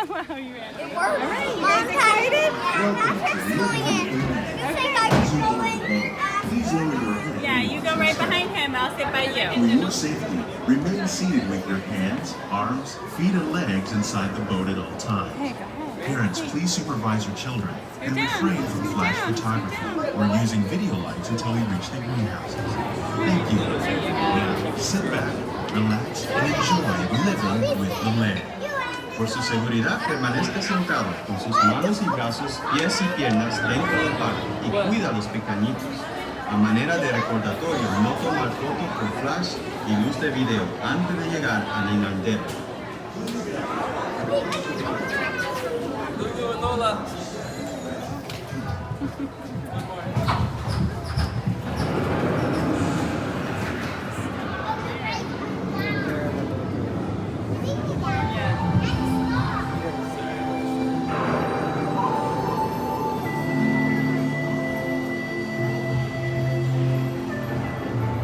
Wow, you ran. It worked. All right, you guys excited? Please lower your head. Yeah, you go right behind him. I'll sit by For you. your safety, remain seated with your hands, arms, feet, and legs inside the boat at all times. Hey, go ahead. Parents, please supervise your children and down. refrain from Sit flash down. photography or using video lights until we reach the greenhouses. Thank you. Now, sit back, relax, and enjoy living with the land. Por su seguridad, permanezca sentado con sus manos y brazos, pies y piernas dentro del barco y cuida a los pequeñitos. A manera de recordatorio, no tomar fotos con flash y luz de video antes de llegar al inodoro.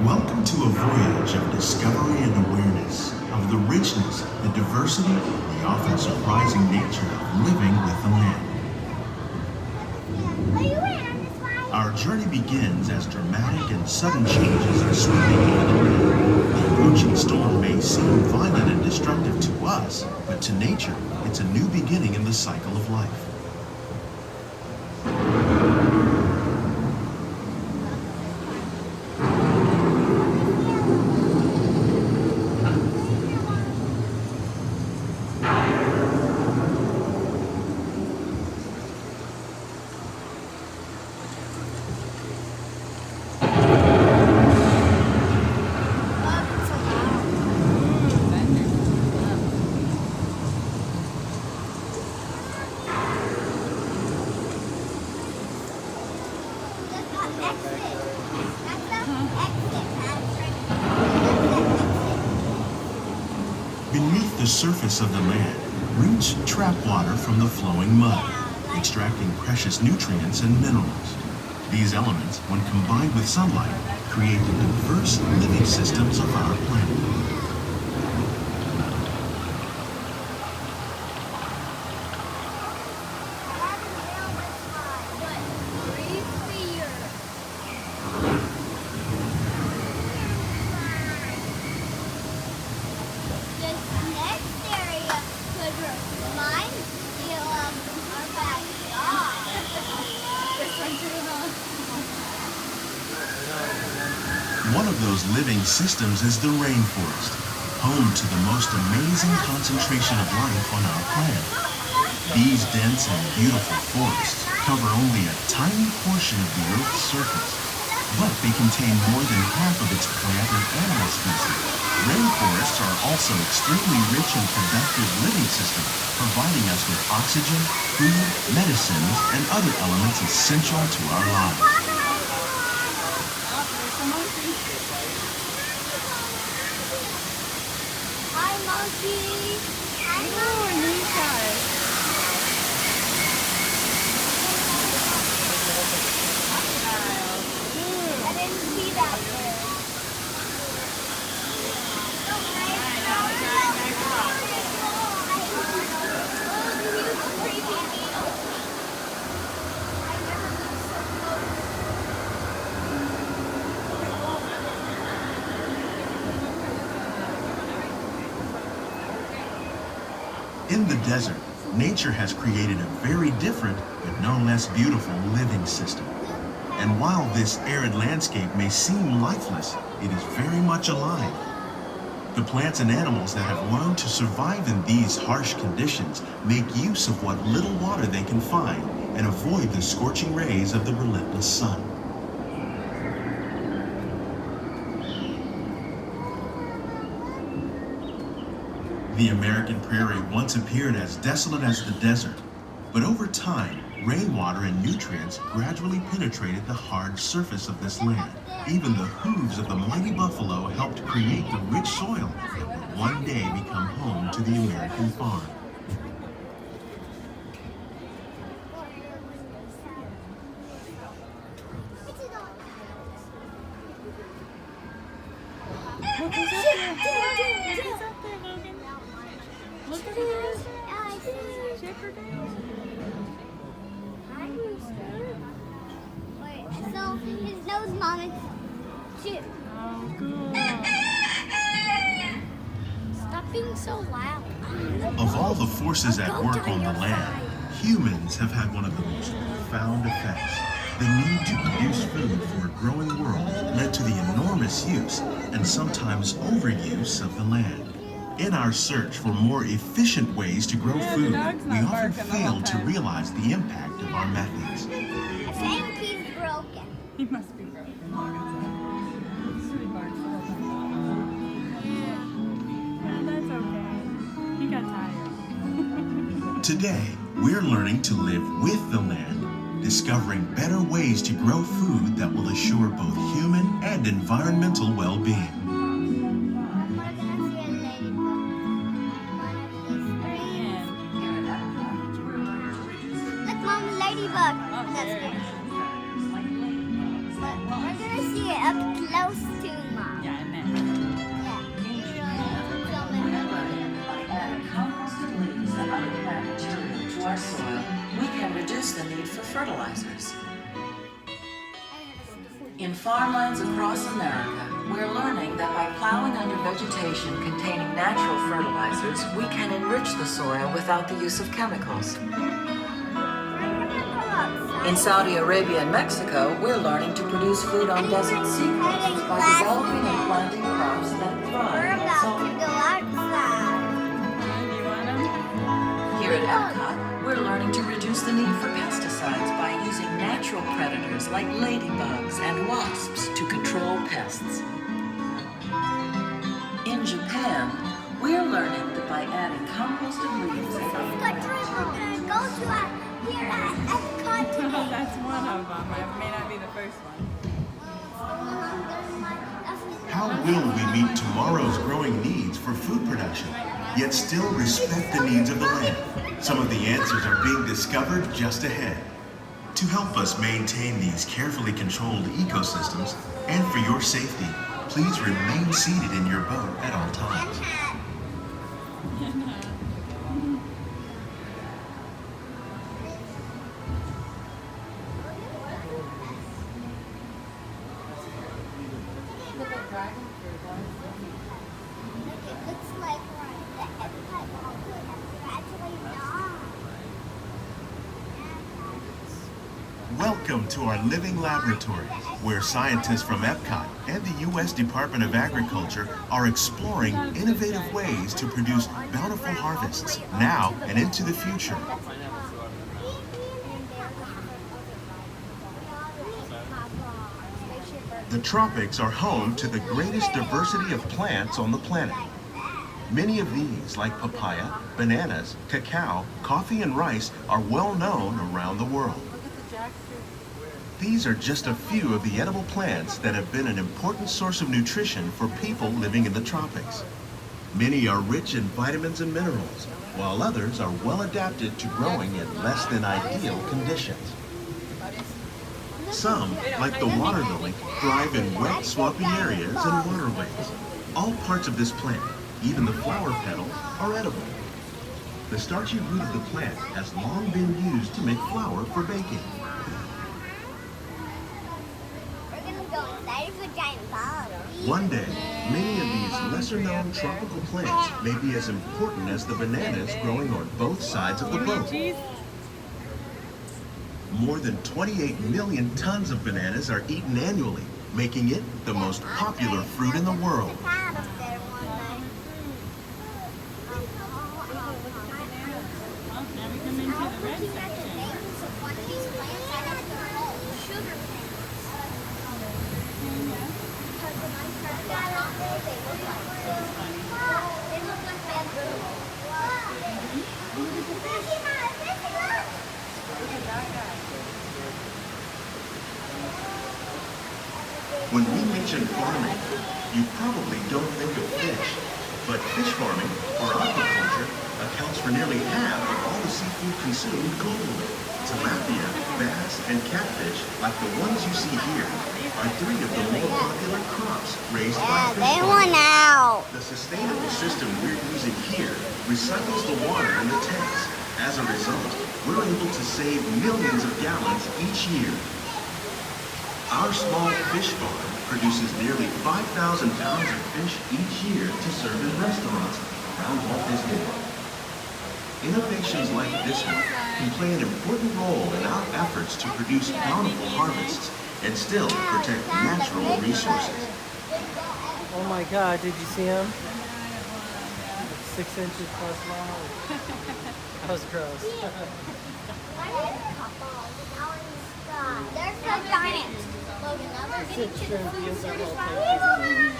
Welcome to a voyage of discovery and awareness of the richness, the diversity, the often surprising nature of living with the land. Our journey begins as dramatic and sudden changes are sweeping over the land. The approaching storm may seem violent and destructive to us, but to nature, it's a new beginning in the cycle of life. Beneath the surface of the land, roots trap water from the flowing mud, extracting precious nutrients and minerals. These elements, when combined with sunlight, create the diverse living systems of our planet. One of those living systems is the rainforest, home to the most amazing concentration of life on our planet. These dense and beautiful forests cover only a tiny portion of the Earth's surface, but they contain more than half of its plant and animal species. Rainforests are also extremely rich and productive living systems, providing us with oxygen, food, medicines, and other elements essential to our lives. Hi, monkey. Hi, Oh, monkey. neat guys. I didn't see that there. In the desert, nature has created a very different, but no less beautiful living system. And while this arid landscape may seem lifeless, it is very much alive. The plants and animals that have learned to survive in these harsh conditions make use of what little water they can find and avoid the scorching rays of the relentless sun. The American prairie once appeared as desolate as the desert, but over time, rainwater and nutrients gradually penetrated the hard surface of this land. Even the hooves of the mighty buffalo helped create the rich soil that would one day become home to the American farm. Look who's up there. Look who's up there, Logan. Look at this. Hi, Rooster. Wait, so his nose mom is too. Oh, cool. Stop being so loud. Of all the forces at work on the land, humans have had one of the most profound effects. The need to produce food for a growing world led to the enormous use and sometimes overuse of the land. In our search for more efficient ways to grow Yeah, the food, dog's we not often barking the whole fail to time. realize the impact of our methods. I think he's broken. He must be broken. He barks the whole time. That's okay. He got tired. Today, we're learning to live with the land, discovering better ways to grow food that will assure both human and environmental well-being. We're gonna see a ladybug. One of these three. Look, Mom, a ladybug. That's there good. it is. But we're gonna see it up close to Mom. Yeah, and then. By adding composted leaves and other plant material to our soil, we can reduce the need for fertilizers. In farmlands across America, we're learning that by plowing under vegetation containing natural fertilizers, we can enrich the soil without the use of chemicals. In Saudi Arabia and Mexico, we're learning to produce food on desert seacoasts by developing and planting crops that We're thrive in about salt. to go outside. Do you want him? Here at Epcot, we're learning to reduce the need for pesticides by using natural predators like ladybugs and wasps to control pests. In Japan, we're learning that by adding composted leaves and other Good dream. We're gonna go to here at Epcot Oh, today. that's one of them. It may not be the first one. How will we meet tomorrow's growing needs for food production, yet still respect the needs of the land? Some of the answers are being discovered just ahead. To help us maintain these carefully controlled ecosystems, and for your safety, please remain seated in your boat at all times. It looks like the Epcot Walkway has gradually gone. Welcome to our living laboratory, where scientists from Epcot and the U.S. Department of Agriculture are exploring innovative ways to produce bountiful harvests now and into the future. The tropics are home to the greatest diversity of plants on the planet. Many of these, like papaya, bananas, cacao, coffee, and rice, are well known around the world. These are just a few of the edible plants that have been an important source of nutrition for people living in the tropics. Many are rich in vitamins and minerals, while others are well adapted to growing in less than ideal conditions. Some, like the water lily, thrive in wet, swampy areas and waterways. All parts of this plant, even the flower petals, are edible. The starchy root of the plant has long been used to make flour for baking. We're gonna go inside of a giant ball. One day, many of these lesser-known tropical plants may be as important as the bananas growing on both sides of the boat. Cheese? More than 28 million tons of bananas are eaten annually, making it the most popular fruit in the world. Well, now we come into the red section. When we mention farming, you probably don't think of fish, but fish farming, or aquaculture, accounts for nearly half of all the seafood consumed globally. Tilapia, bass, and catfish, like the ones you see here, are three of the more popular crops raised by fish They farming. went out. The sustainable system we're using here recycles the water in the tanks, As a result, we're able to save millions of gallons each year. Our small fish farm produces nearly 5,000 pounds of fish each year to serve in restaurants around Walt Disney World. Innovations like this one can play an important role in our efforts to produce bountiful harvests and still protect natural resources. Oh my God, did you see him? 6 inches plus long. That was gross. There's the giant. Logan, another Sit shrimp, use that little picture.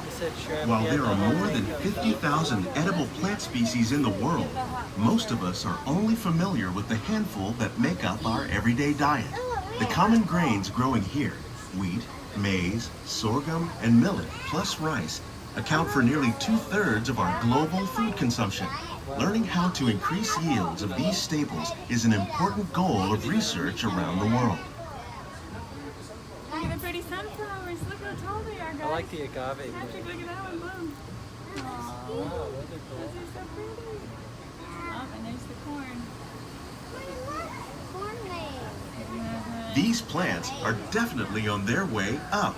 You said shrimp. While yeah, there the are whole more thing than goes 50,000 edible plant species in the world, most of us are only familiar with the handful that make up our everyday diet. The common grains growing here, wheat, maize, sorghum, and millet, plus rice, account for nearly 2/3 of our global food consumption. Learning how to increase yields of these staples is an important goal of research around the world. Look at the pretty sunflowers. Look how tall they are, guys. I like the agave Patrick, plant. look at that one. Boom. Aww. Wow, those are Those cool. are so pretty. Oh, and there's the corn. These plants are definitely on their way up.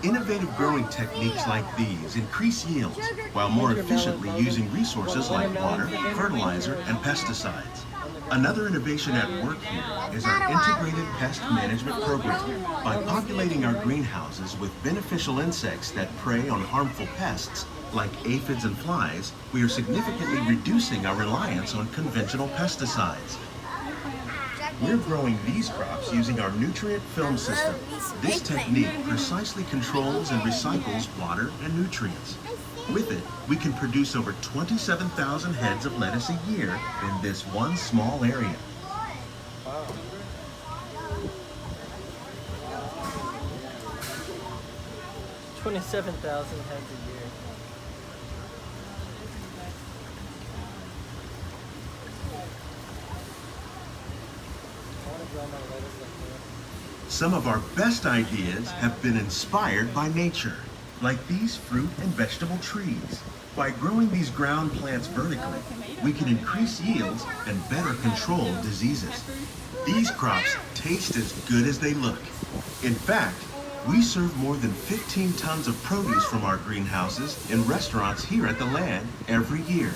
Innovative growing techniques like these increase yields while more efficiently using resources like water, fertilizer, and pesticides. Another innovation at work here is our integrated pest management program. By populating our greenhouses with beneficial insects that prey on harmful pests, like aphids and flies, we are significantly reducing our reliance on conventional pesticides. We're growing these crops using our nutrient film system. This technique precisely controls and recycles water and nutrients. With it, we can produce over 27,000 heads of lettuce a year in this one small area. Wow. 27,000 heads a year. I want to grow my lettuce like that. Some of our best ideas have been inspired by nature, like these fruit and vegetable trees. By growing these ground plants vertically, we can increase yields and better control diseases. These crops taste as good as they look. In fact, we serve more than 15 tons of produce from our greenhouses in restaurants here at the land every year.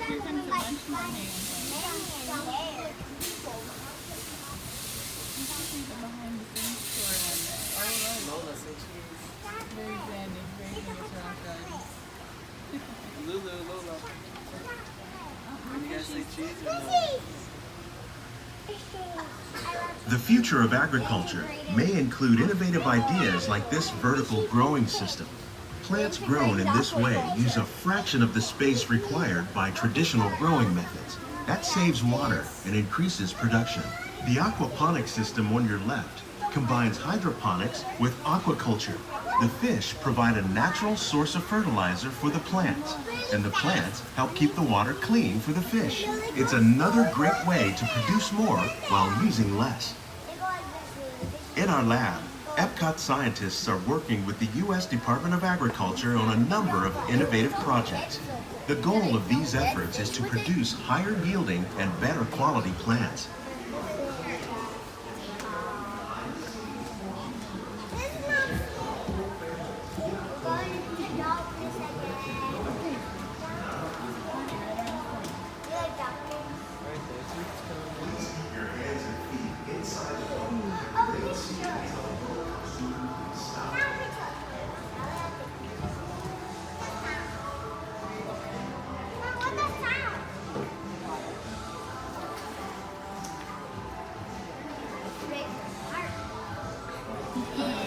Here comes a bunch more hands. Behind the scenes store one there. Oh, right. Lola, say cheese. Very sandy, very famous rock gardens. Lulu, Lola. You guys say cheese or no? The future of agriculture may include innovative ideas like this vertical growing system. Plants grown in this way use a fraction of the space required by traditional growing methods. That saves water and increases production. The aquaponics system on your left combines hydroponics with aquaculture. The fish provide a natural source of fertilizer for the plants, and the plants help keep the water clean for the fish. It's another great way to produce more while using less. In our lab, Epcot scientists are working with the U.S. Department of Agriculture on a number of innovative projects. The goal of these efforts is to produce higher yielding and better quality plants.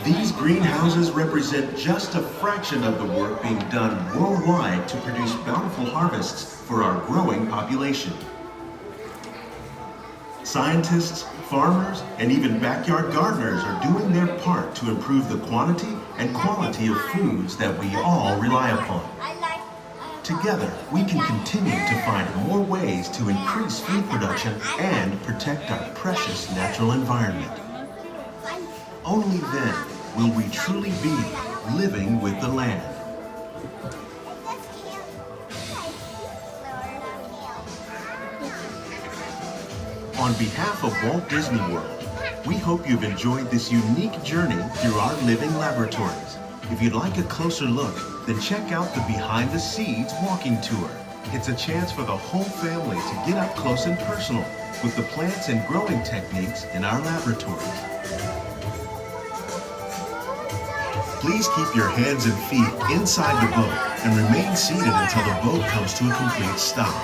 These greenhouses represent just a fraction of the work being done worldwide to produce bountiful harvests for our growing population. Scientists, farmers, and even backyard gardeners are doing their part to improve the quantity and quality of foods that we all rely upon. Together, we can continue to find more ways to increase food production and protect our precious natural environment. Only then will we truly be living with the land. On behalf of Walt Disney World, we hope you've enjoyed this unique journey through our living laboratories. If you'd like a closer look, then check out the Behind the Seeds walking tour. It's a chance for the whole family to get up close and personal with the plants and growing techniques in our laboratories. Please keep your hands and feet inside the boat and remain seated until the boat comes to a complete stop.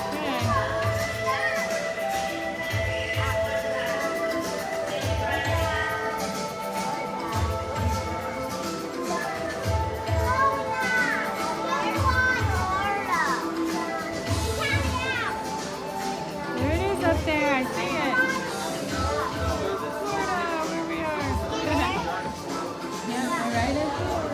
There it is up there. I see it. Florida, where we are. Yeah, we're right at